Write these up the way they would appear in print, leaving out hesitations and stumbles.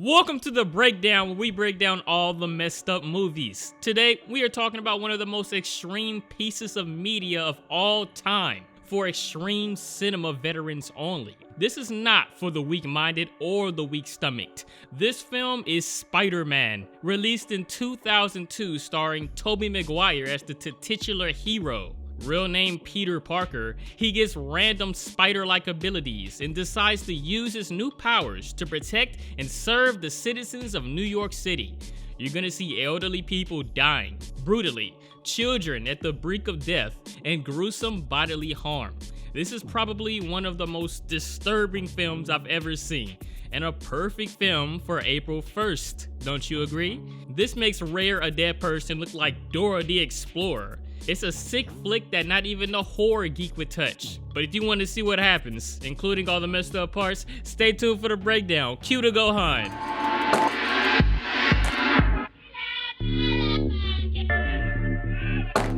Welcome to the breakdown where we break down all the messed up movies. Today, we are talking about one of the most extreme pieces of media of all time for extreme cinema veterans only. This is not for the weak-minded or the weak-stomached. This film is Spider-Man, released in 2002 starring Tobey Maguire as the titular hero. Real name Peter Parker, he gets random spider-like abilities and decides to use his new powers to protect and serve the citizens of New York City. You're gonna see elderly people dying brutally, children at the brink of death, and gruesome bodily harm. This is probably one of the most disturbing films I've ever seen, and a perfect film for April 1st, don't you agree? This makes Rare a Dead Person look like Dora the Explorer. It's a sick flick that not even the horror geek would touch. But if you want to see what happens, including all the messed up parts, stay tuned for the breakdown. Cue to Gohan.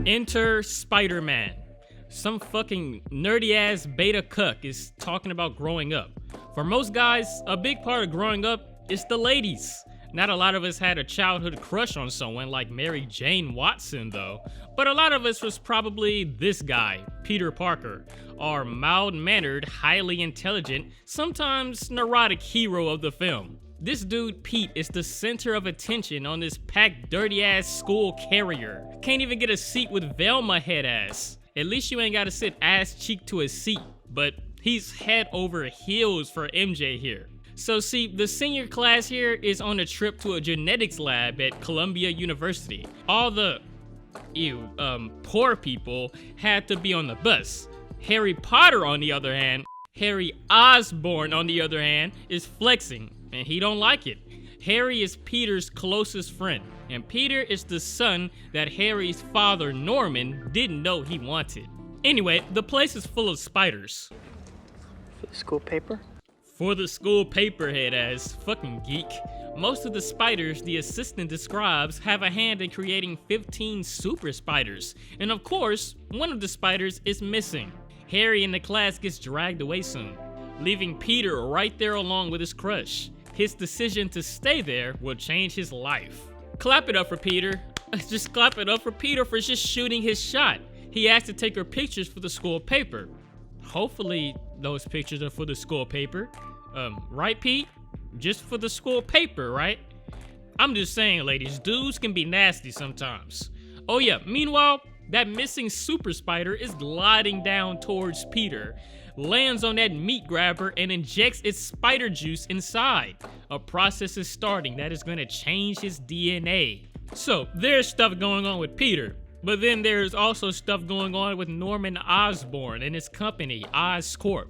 Enter Spider-Man. Some fucking nerdy ass beta cuck is talking about growing up. For most guys, a big part of growing up is the ladies. Not a lot of us had a childhood crush on someone like Mary Jane Watson though, but a lot of us was probably this guy, Peter Parker, our mild-mannered, highly intelligent, sometimes neurotic hero of the film. This dude Pete is the center of attention on this packed dirty-ass school carrier. Can't even get a seat with Velma head ass. At least you ain't gotta sit ass cheek to a seat, but he's head over heels for MJ here. So see, the senior class here is on a trip to a genetics lab at Columbia University. All the, poor people had to be on the bus. Harry Potter, on the other hand, Harry Osborn, on the other hand, is flexing, and he don't like it. Harry is Peter's closest friend, and Peter is the son that Harry's father, Norman, didn't know he wanted. Anyway, the place is full of spiders. For the school paper? For the school paper head ass, fucking geek. Most of the spiders the assistant describes have a hand in creating 15 super spiders. And of course, one of the spiders is missing. Harry in the class gets dragged away soon, leaving Peter right there along with his crush. His decision to stay there will change his life. Clap it up for Peter. Just clap it up for Peter for just shooting his shot. He asked to take her pictures for the school paper. Hopefully those pictures are for the school paper. Right, Pete? Just for the school paper, right? I'm just saying, ladies, dudes can be nasty sometimes. Oh yeah, meanwhile, that missing super spider is gliding down towards Peter, lands on that meat grabber and injects its spider juice inside. A process is starting that is gonna change his DNA. So, there's stuff going on with Peter. But then there's also stuff going on with Norman Osborn and his company, Oscorp.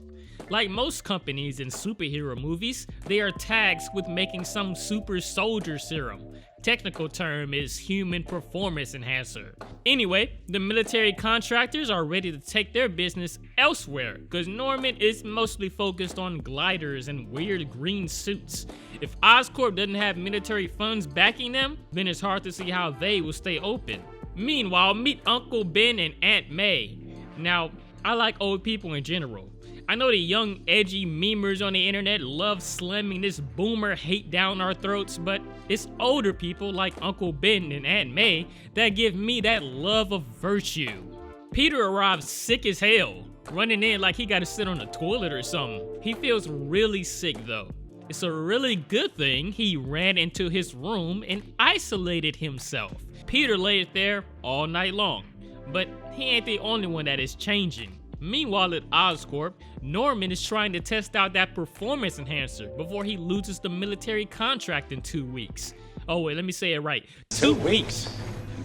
Like most companies in superhero movies, they are tasked with making some super soldier serum. Technical term is human performance enhancer. Anyway, the military contractors are ready to take their business elsewhere because Norman is mostly focused on gliders and weird green suits. If Oscorp doesn't have military funds backing them, then it's hard to see how they will stay open. Meanwhile, meet Uncle Ben and Aunt May. Now, I like old people in general. I know the young, edgy memers on the internet love slamming this boomer hate down our throats, but it's older people like Uncle Ben and Aunt May that give me that love of virtue. Peter arrives sick as hell, running in like he gotta sit on the toilet or something. He feels really sick though. It's a really good thing he ran into his room and isolated himself. Peter laid there all night long, but he ain't the only one that is changing. Meanwhile at Oscorp, Norman is trying to test out that performance enhancer before he loses the military contract in 2 weeks. Oh wait, let me say it right. 2 weeks.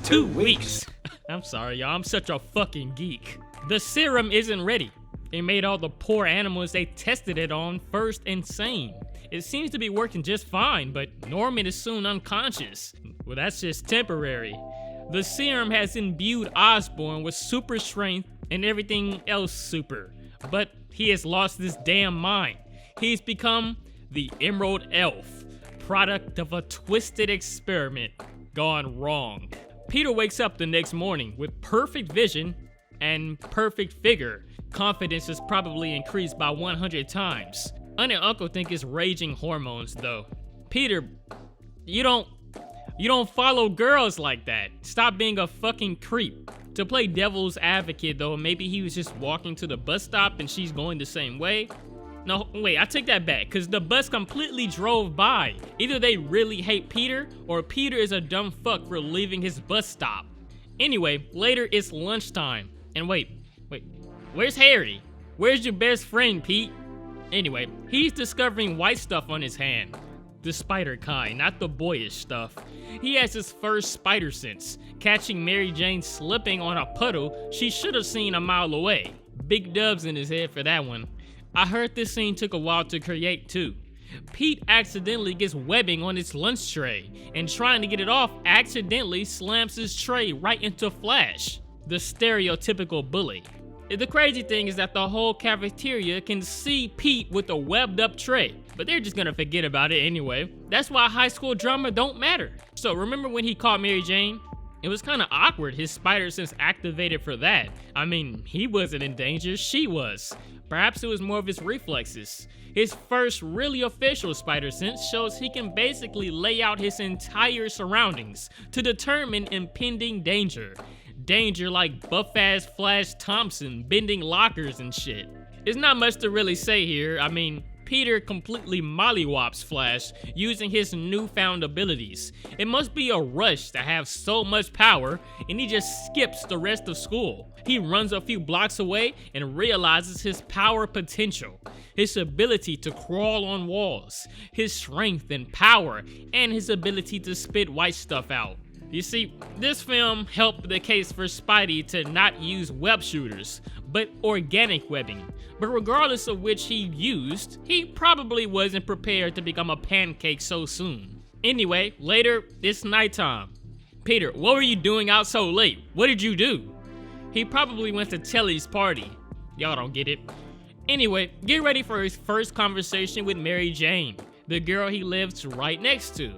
2 weeks. I'm sorry y'all, I'm such a fucking geek. The serum isn't ready. They made all the poor animals they tested it on first insane. It seems to be working just fine, but Norman is soon unconscious. Well, that's just temporary. The serum has imbued Osborn with super strength and everything else super, but he has lost his damn mind. He's become the Emerald Elf, product of a twisted experiment gone wrong. Peter wakes up the next morning with perfect vision and perfect figure. Confidence is probably increased by 100 times. Aunt and uncle think it's raging hormones though. Peter, you don't follow girls like that. Stop being a fucking creep. To play devil's advocate though, maybe he was just walking to the bus stop and she's going the same way. No, wait, I take that back, because the bus completely drove by. Either they really hate Peter, or Peter is a dumb fuck for leaving his bus stop. Anyway, later it's lunchtime. And wait, where's Harry? Where's your best friend, Pete? Anyway, he's discovering white stuff on his hand. The spider kind, not the boyish stuff. He has his first spider sense, catching Mary Jane slipping on a puddle she should have seen a mile away. Big dubs in his head for that one. I heard this scene took a while to create too. Pete accidentally gets webbing on his lunch tray, and trying to get it off accidentally slams his tray right into Flash, the stereotypical bully. The crazy thing is that the whole cafeteria can see Pete with a webbed up tray, but they're just gonna forget about it anyway. That's why high school drama don't matter. So remember when he caught Mary Jane? It was kinda awkward his spider sense activated for that. I mean, he wasn't in danger, she was. Perhaps it was more of his reflexes. His first really official spider sense shows he can basically lay out his entire surroundings to determine impending danger. Danger like buff-ass Flash Thompson bending lockers and shit. There's not much to really say here. I mean, Peter completely mollywops Flash using his newfound abilities. It must be a rush to have so much power, and he just skips the rest of school. He runs a few blocks away and realizes his power potential, his ability to crawl on walls, his strength and power, and his ability to spit white stuff out. You see, this film helped the case for Spidey to not use web shooters, but organic webbing. But regardless of which he used, he probably wasn't prepared to become a pancake so soon. Anyway, later, it's nighttime. Peter, what were you doing out so late? What did you do? He probably went to Telly's party. Y'all don't get it. Anyway, get ready for his first conversation with Mary Jane, the girl he lives right next to.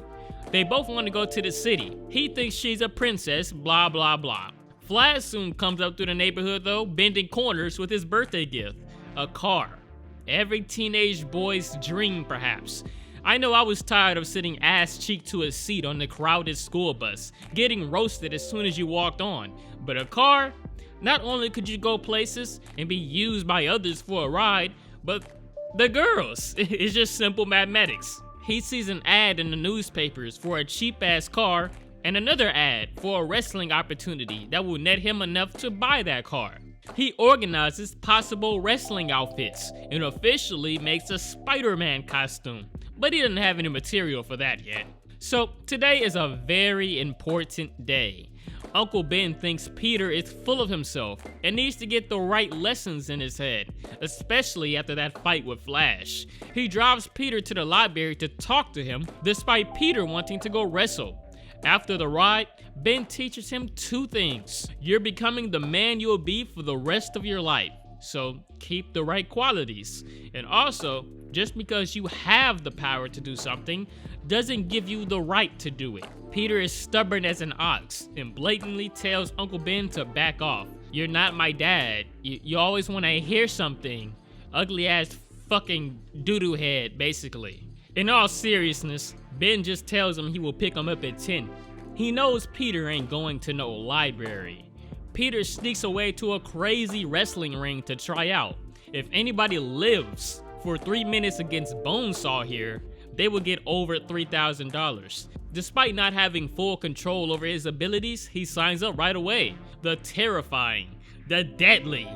They both want to go to the city. He thinks she's a princess, blah blah blah. Flash soon comes up through the neighborhood though, bending corners with his birthday gift, a car. Every teenage boy's dream perhaps. I know I was tired of sitting ass cheek to a seat on the crowded school bus, getting roasted as soon as you walked on. But a car? Not only could you go places and be used by others for a ride, but the girls. It's just simple mathematics. He sees an ad in the newspapers for a cheap-ass car and another ad for a wrestling opportunity that will net him enough to buy that car. He organizes possible wrestling outfits and officially makes a Spider-Man costume, but he doesn't have any material for that yet. So today is a very important day. Uncle Ben thinks Peter is full of himself and needs to get the right lessons in his head, especially after that fight with Flash. He drives Peter to the library to talk to him, despite Peter wanting to go wrestle. After the ride, Ben teaches him two things. You're becoming the man you'll be for the rest of your life, so keep the right qualities. And also, just because you have the power to do something doesn't give you the right to do it. Peter is stubborn as an ox and blatantly tells Uncle Ben to back off. You're not my dad. You always want to hear something. Ugly ass fucking doo-doo head, basically. In all seriousness, Ben just tells him he will pick him up at 10. He knows Peter ain't going to no library. Peter sneaks away to a crazy wrestling ring to try out. If anybody lives for 3 minutes against Bonesaw here, they will get over $3,000. Despite not having full control over his abilities, he signs up right away. The terrifying, the deadly,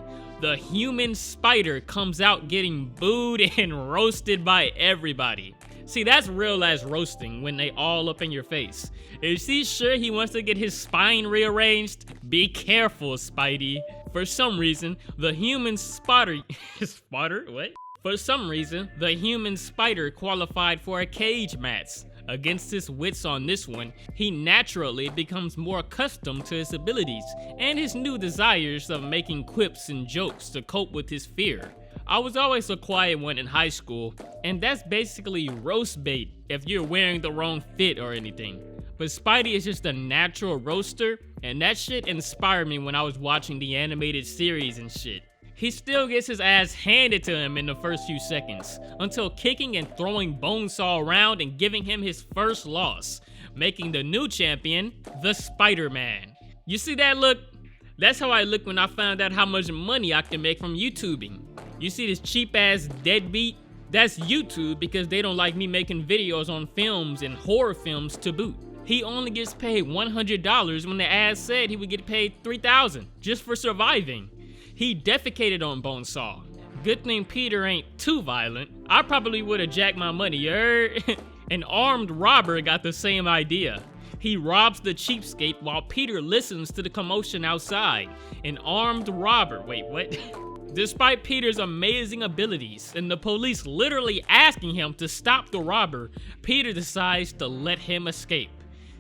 the human spider comes out getting booed and roasted by everybody. See, that's real ass roasting when they all up in your face. Is he sure he wants to get his spine rearranged? Be careful, Spidey. For some reason, the human spider... What? For some reason, the human spider qualified for a cage match. Against his wits on this one, he naturally becomes more accustomed to his abilities and his new desires of making quips and jokes to cope with his fear. I was always a quiet one in high school, and that's basically roast bait if you're wearing the wrong fit or anything. But Spidey is just a natural roaster, and that shit inspired me when I was watching the animated series and shit. He still gets his ass handed to him in the first few seconds, until kicking and throwing Bonesaw around and giving him his first loss, making the new champion, the Spider-Man. You see that look? That's how I look when I found out how much money I can make from YouTubing. You see this cheap ass deadbeat? That's YouTube because they don't like me making videos on films and horror films to boot. He only gets paid $100 when the ass said he would get paid $3,000 just for surviving. He defecated on Bonesaw. Good thing Peter ain't too violent. I probably would have jacked my money, you heard? An armed robber got the same idea. He robs the cheapskate while Peter listens to the commotion outside. An armed robber, wait, what? Despite Peter's amazing abilities and the police literally asking him to stop the robber, Peter decides to let him escape.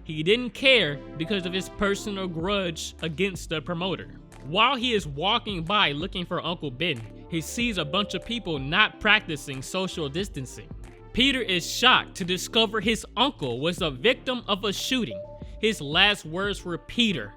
He didn't care because of his personal grudge against the promoter. While he is walking by looking for Uncle Ben, he sees a bunch of people not practicing social distancing. Peter is shocked to discover his uncle was a victim of a shooting. His last words were Peter,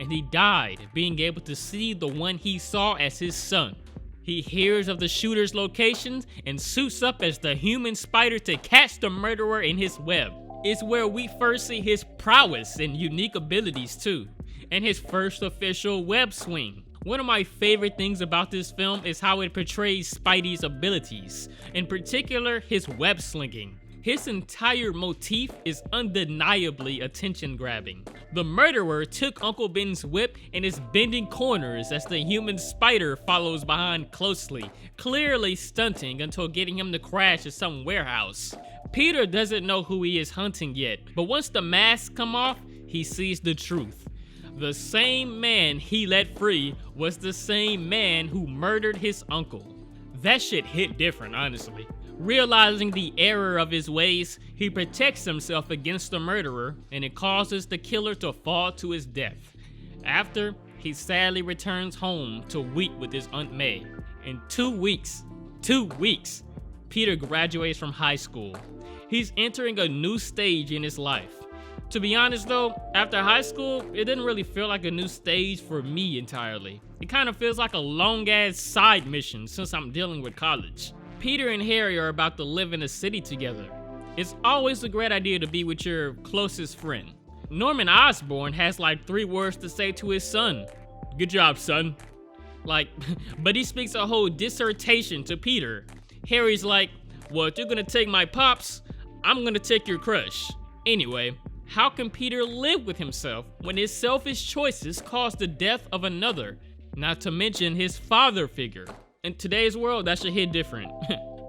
and he died being able to see the one he saw as his son. He hears of the shooter's locations and suits up as the human spider to catch the murderer in his web. It's where we first see his prowess and unique abilities too, and his first official web swing. One of my favorite things about this film is how it portrays Spidey's abilities, in particular his web slinging. His entire motif is undeniably attention-grabbing. The murderer took Uncle Ben's whip and is bending corners as the human spider follows behind closely, clearly stunting until getting him to crash at some warehouse. Peter doesn't know who he is hunting yet, but once the masks come off, he sees the truth. The same man he let free was the same man who murdered his uncle. That shit hit different, honestly. Realizing the error of his ways, he protects himself against the murderer, and it causes the killer to fall to his death. After, he sadly returns home to weep with his Aunt May. In 2 weeks, Peter graduates from high school. He's entering a new stage in his life. To be honest though, after high school, it didn't really feel like a new stage for me entirely. It kind of feels like a long ass side mission since I'm dealing with college. Peter and Harry are about to live in a city together. It's always a great idea to be with your closest friend. Norman Osborn has like 3 words to say to his son. Good job, son. But he speaks a whole dissertation to Peter. Harry's like, well, if you're gonna take my pops, I'm gonna take your crush. Anyway, how can Peter live with himself when his selfish choices cause the death of another? Not to mention his father figure. In today's world, that should hit different.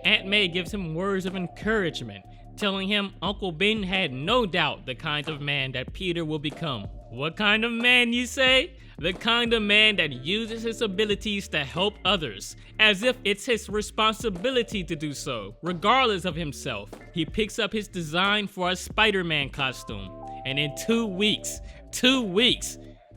Aunt May gives him words of encouragement, telling him Uncle Ben had no doubt the kind of man that Peter will become. What kind of man, you say? The kind of man that uses his abilities to help others, as if it's his responsibility to do so, regardless of himself. He picks up his design for a Spider-Man costume, and in 2 weeks,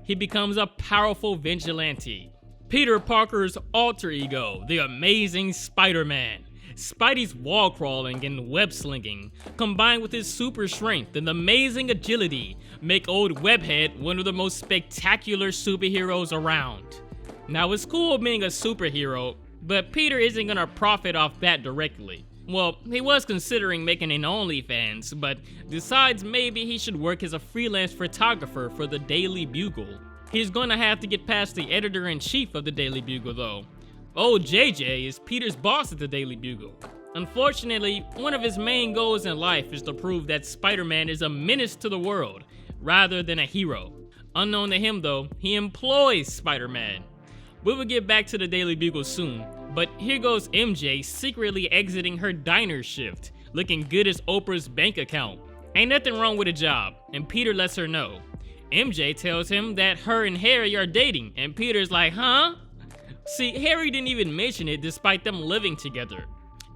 he becomes a powerful vigilante. Peter Parker's alter ego, the Amazing Spider-Man. Spidey's wall crawling and web slinging, combined with his super strength and amazing agility, make old Webhead one of the most spectacular superheroes around. Now it's cool being a superhero, but Peter isn't gonna profit off that directly. Well, he was considering making an OnlyFans, but decides maybe he should work as a freelance photographer for the Daily Bugle. He's gonna have to get past the editor-in-chief of the Daily Bugle though. Old JJ is Peter's boss at the Daily Bugle. Unfortunately, one of his main goals in life is to prove that Spider-Man is a menace to the world, rather than a hero. Unknown to him though, he employs Spider-Man. We will get back to the Daily Bugle soon, but here goes MJ secretly exiting her diner shift, looking good as Oprah's bank account. Ain't nothing wrong with a job, and Peter lets her know. MJ tells him that her and Harry are dating, and Peter's like, huh? See, Harry didn't even mention it despite them living together.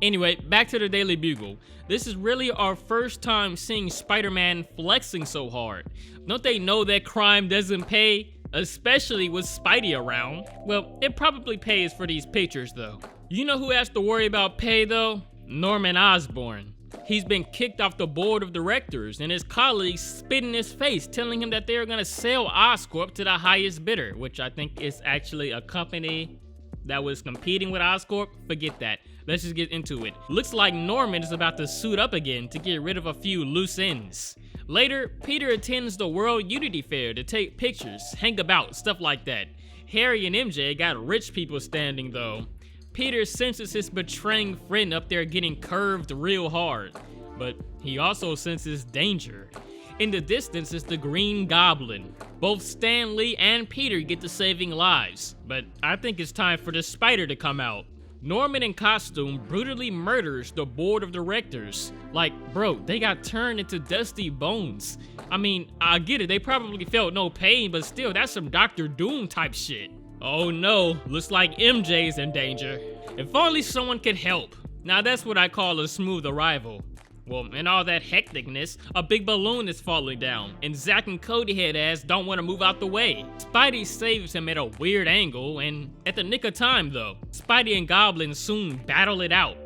Anyway, back to the Daily Bugle. This is really our first time seeing Spider-Man flexing so hard. Don't they know that crime doesn't pay? Especially with Spidey around. Well, it probably pays for these pictures though. You know who has to worry about pay though? Norman Osborn. He's been kicked off the board of directors and his colleagues spit in his face telling him that they're gonna sell Oscorp to the highest bidder, which I think is actually a company that was competing with Oscorp, forget that. Let's just get into it. Looks like Norman is about to suit up again to get rid of a few loose ends. Later, Peter attends the World Unity Fair to take pictures, hang about, stuff like that. Harry and MJ got rich people standing though. Peter senses his betraying friend up there getting curved real hard, but he also senses danger. In the distance is the Green Goblin. Both Stan Lee and Peter get to saving lives, but I think it's time for the spider to come out. Norman in costume brutally murders the board of directors. Like, bro, they got turned into dusty bones. I mean, I get it, they probably felt no pain, but still, that's some Dr. Doom type shit. Oh no, looks like MJ's in danger. If only someone could help. Now that's what I call a smooth arrival. Well, in all that hecticness, a big balloon is falling down, and Zack and Cody head ass don't want to move out the way. Spidey saves him at a weird angle, and at the nick of time though. Spidey and Goblin soon battle it out.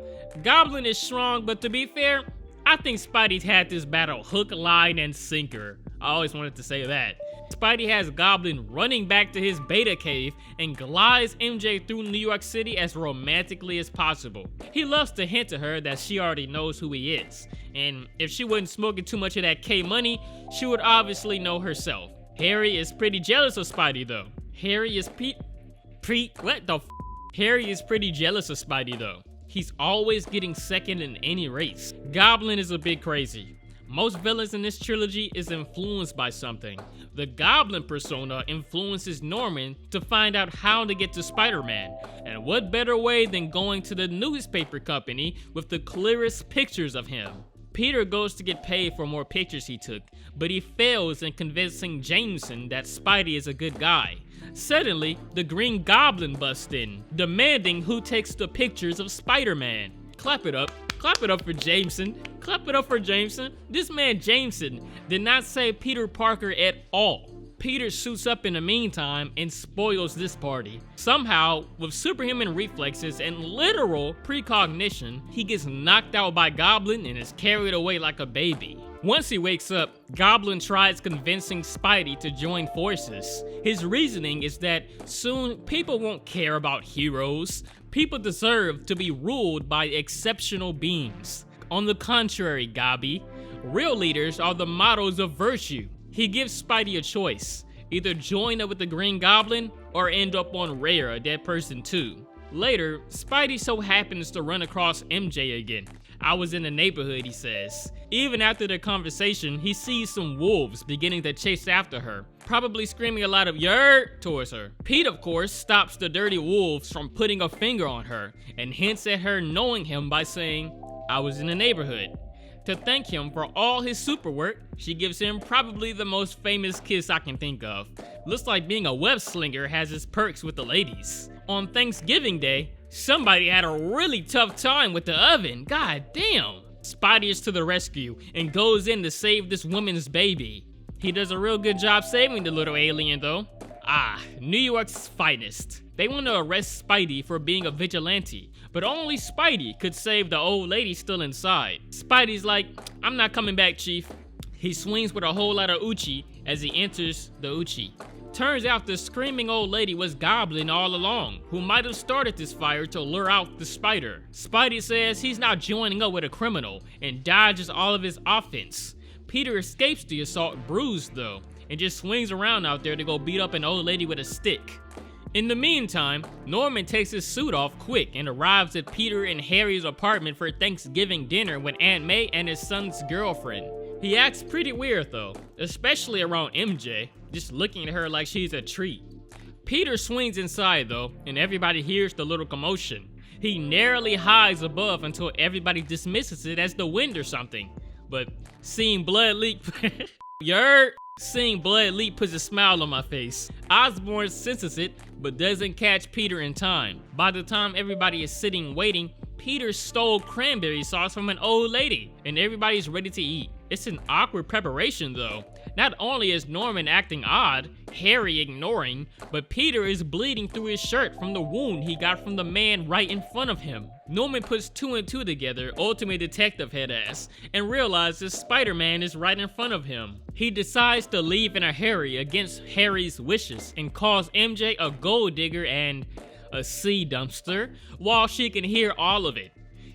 Goblin is strong, but to be fair, I think Spidey's had this battle hook, line, and sinker. I always wanted to say that. Spidey has Goblin running back to his beta cave and glides MJ through New York City as romantically as possible. He loves to hint to her that she already knows who he is, and if she wasn't smoking too much of that K-money, she would obviously know herself. Harry is pretty jealous of Spidey though. Harry is pretty jealous of Spidey though. He's always getting second in any race. Goblin is a bit crazy. Most villains in this trilogy is influenced by something. The Goblin persona influences Norman to find out how to get to Spider-Man, and what better way than going to the newspaper company with the clearest pictures of him. Peter goes to get paid for more pictures he took, but he fails in convincing Jameson that Spidey is a good guy. Suddenly, the Green Goblin busts in, demanding who takes the pictures of Spider-Man. Clap it up. Clap it up for Jameson. Clap it up for Jameson. This man Jameson did not save Peter Parker at all. Peter suits up in the meantime and spoils this party. Somehow, with superhuman reflexes and literal precognition, he gets knocked out by Goblin and is carried away like a baby. Once he wakes up, Goblin tries convincing Spidey to join forces. His reasoning is that soon people won't care about heroes. People deserve to be ruled by exceptional beings. On the contrary, Gobby, real leaders are the models of virtue. He gives Spidey a choice. Either join up with the Green Goblin or end up on Rare, a dead person too. Later, Spidey so happens to run across MJ again. I was in the neighborhood, he says. Even after the conversation, he sees some wolves beginning to chase after her, probably screaming a lot of "Yurt" towards her. Pete, of course, stops the dirty wolves from putting a finger on her and hints at her knowing him by saying, "I was in the neighborhood." To thank him for all his super work, she gives him probably the most famous kiss I can think of. Looks like being a web slinger has its perks with the ladies. On Thanksgiving Day, somebody had a really tough time with the oven. God damn. Spidey is to the rescue and goes in to save this woman's baby. He does a real good job saving the little alien though. New York's finest. They want to arrest Spidey for being a vigilante, but only Spidey could save the old lady still inside. Spidey's like, "I'm not coming back, Chief." He swings with a whole lot of Uchi as he enters the Uchi. Turns out the screaming old lady was Goblin all along, who might have started this fire to lure out the spider. Spidey says he's not joining up with a criminal and dodges all of his offense. Peter escapes the assault bruised though, and just swings around out there to go beat up an old lady with a stick. In the meantime, Norman takes his suit off quick and arrives at Peter and Harry's apartment for Thanksgiving dinner with Aunt May and his son's girlfriend. He acts pretty weird though, especially around MJ, just looking at her like she's a treat. Peter swings inside though, and everybody hears the little commotion. He narrowly hides above until everybody dismisses it as the wind or something. But seeing blood leak, Seeing blood leak puts a smile on my face. Osborn senses it, but doesn't catch Peter in time. By the time everybody is sitting waiting, Peter stole cranberry sauce from an old lady, and everybody's ready to eat. It's an awkward preparation though. Not only is Norman acting odd, Harry ignoring, but Peter is bleeding through his shirt from the wound he got from the man right in front of him. Norman puts two and two together, ultimate detective head ass, and realizes Spider-Man is right in front of him. He decides to leave in a hurry against Harry's wishes and calls MJ a gold digger and a sea dumpster, while she can hear all of it.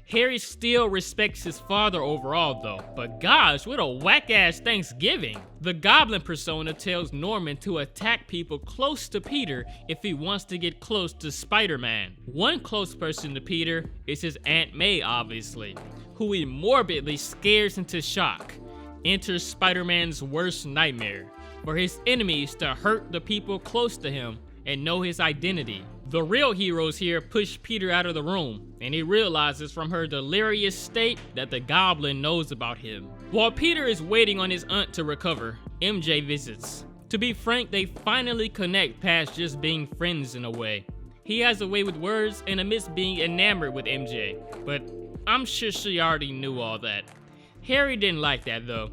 Harry still respects his father overall though, but gosh, what a whack-ass Thanksgiving. The Goblin persona tells Norman to attack people close to Peter if he wants to get close to Spider-Man. One close person to Peter is his Aunt May, obviously, who he morbidly scares into shock. Enters Spider-Man's worst nightmare, for his enemies to hurt the people close to him and know his identity. The real heroes here push Peter out of the room, and he realizes from her delirious state that the Goblin knows about him. While Peter is waiting on his aunt to recover, MJ visits. To be frank, they finally connect past just being friends in a way. He has a way with words and admits being enamored with MJ, but I'm sure she already knew all that. Harry didn't like that though.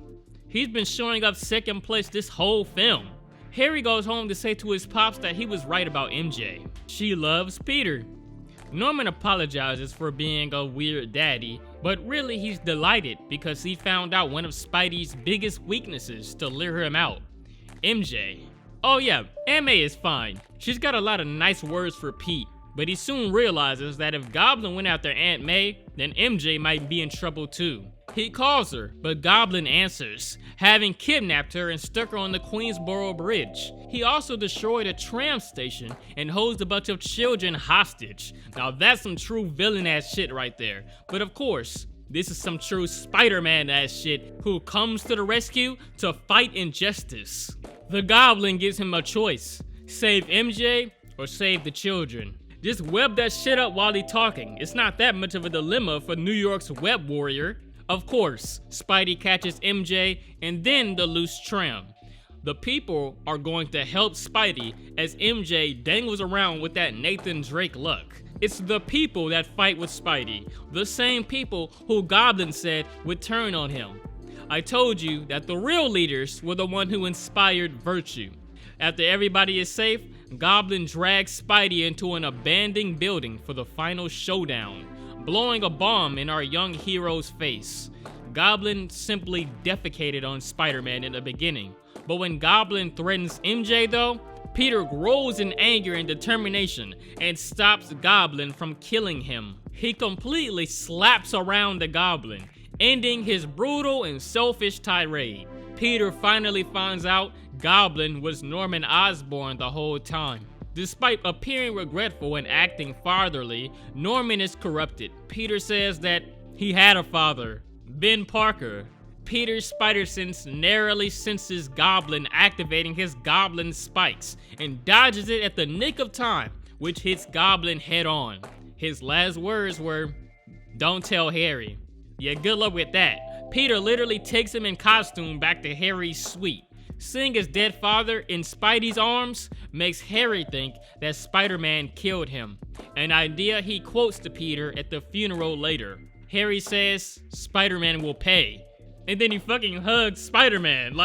He's been showing up second place this whole film. Harry goes home to say to his pops that he was right about MJ. She loves Peter. Norman apologizes for being a weird daddy, but really he's delighted because he found out one of Spidey's biggest weaknesses to lure him out. MJ. Oh yeah, Aunt May is fine. She's got a lot of nice words for Pete, but he soon realizes that if Goblin went after Aunt May, then MJ might be in trouble too. He calls her, but Goblin answers, having kidnapped her and stuck her on the Queensboro Bridge. He also destroyed a tram station and holds a bunch of children hostage. Now that's some true villain-ass shit right there. But of course, this is some true Spider-Man-ass shit who comes to the rescue to fight injustice. The Goblin gives him a choice: save MJ or save the children. Just web that shit up while he's talking. It's not that much of a dilemma for New York's web warrior. Of course, Spidey catches MJ and then the loose tram. The people are going to help Spidey as MJ dangles around with that Nathan Drake luck. It's the people that fight with Spidey, the same people who Goblin said would turn on him. I told you that the real leaders were the one who inspired virtue. After everybody is safe, Goblin drags Spidey into an abandoned building for the final showdown, blowing a bomb in our young hero's face. Goblin simply defecated on Spider-Man in the beginning, but when Goblin threatens MJ though, Peter grows in anger and determination and stops Goblin from killing him. He completely slaps around the Goblin, ending his brutal and selfish tirade. Peter finally finds out Goblin was Norman Osborn the whole time. Despite appearing regretful and acting fatherly, Norman is corrupted. Peter says that he had a father, Ben Parker. Peter's spider sense narrowly senses Goblin activating his Goblin spikes and dodges it at the nick of time, which hits Goblin head on. His last words were, "Don't tell Harry." Yeah, good luck with that. Peter literally takes him in costume back to Harry's suite. Seeing his dead father in Spidey's arms makes Harry think that Spider-Man killed him, an idea he quotes to Peter at the funeral later. Harry says, "Spider-Man will pay," and then he fucking hugs Spider-Man.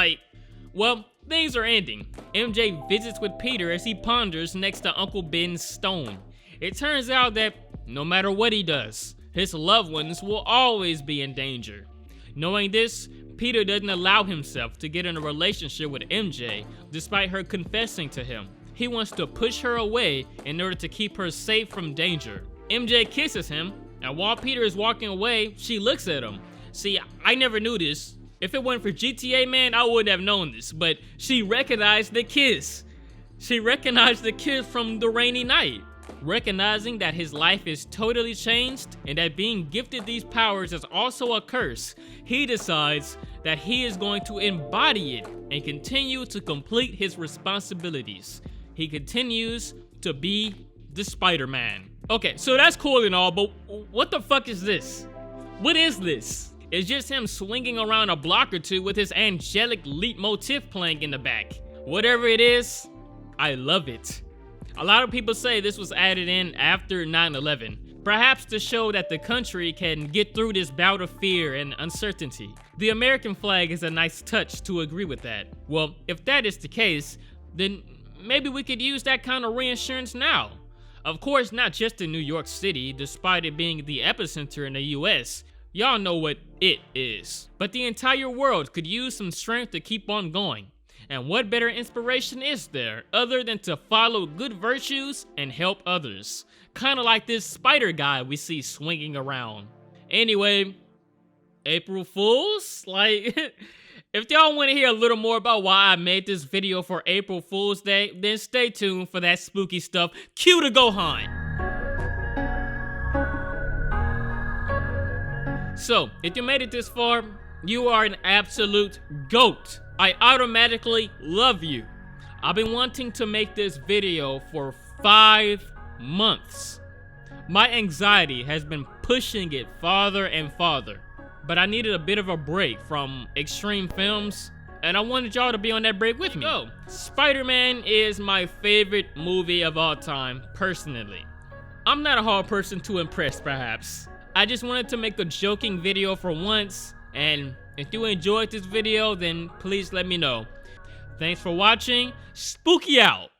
Well, things are ending. MJ visits with Peter as he ponders next to Uncle Ben's stone. It turns out that no matter what he does, his loved ones will always be in danger. Knowing this, Peter doesn't allow himself to get in a relationship with MJ despite her confessing to him. He wants to push her away in order to keep her safe from danger. MJ kisses him, and while Peter is walking away, she looks at him. See, I never knew this. If it weren't for GTA, man, I wouldn't have known this, but she recognized the kiss. She recognized the kiss from the rainy night. Recognizing that his life is totally changed and that being gifted these powers is also a curse, he decides that he is going to embody it and continue to complete his responsibilities. He continues to be the Spider-Man. Okay, so that's cool and all, but what the fuck is this? What is this? It's just him swinging around a block or two with his angelic leitmotif playing in the back. Whatever it is, I love it. A lot of people say this was added in after 9/11, perhaps to show that the country can get through this bout of fear and uncertainty. The American flag is a nice touch to agree with that. Well, if that is the case, then maybe we could use that kind of reinsurance now. Of course, not just in New York City, despite it being the epicenter in the US. Y'all know what it is. But the entire world could use some strength to keep on going. And what better inspiration is there other than to follow good virtues and help others? Kinda like this spider guy we see swinging around. Anyway, April Fools? Like, if y'all want to hear a little more about why I made this video for April Fool's Day, then stay tuned for that spooky stuff. Cue the Gohan! So, if you made it this far, you are an absolute GOAT. I automatically love you. I've been wanting to make this video for 5 months. My anxiety has been pushing it farther and farther, but I needed a bit of a break from extreme films, and I wanted y'all to be on that break with me. Oh, Spider-Man is my favorite movie of all time, personally. I'm not a hard person to impress, perhaps. I just wanted to make a joking video for once, and if you enjoyed this video, then please let me know. Thanks for watching. Spooky out!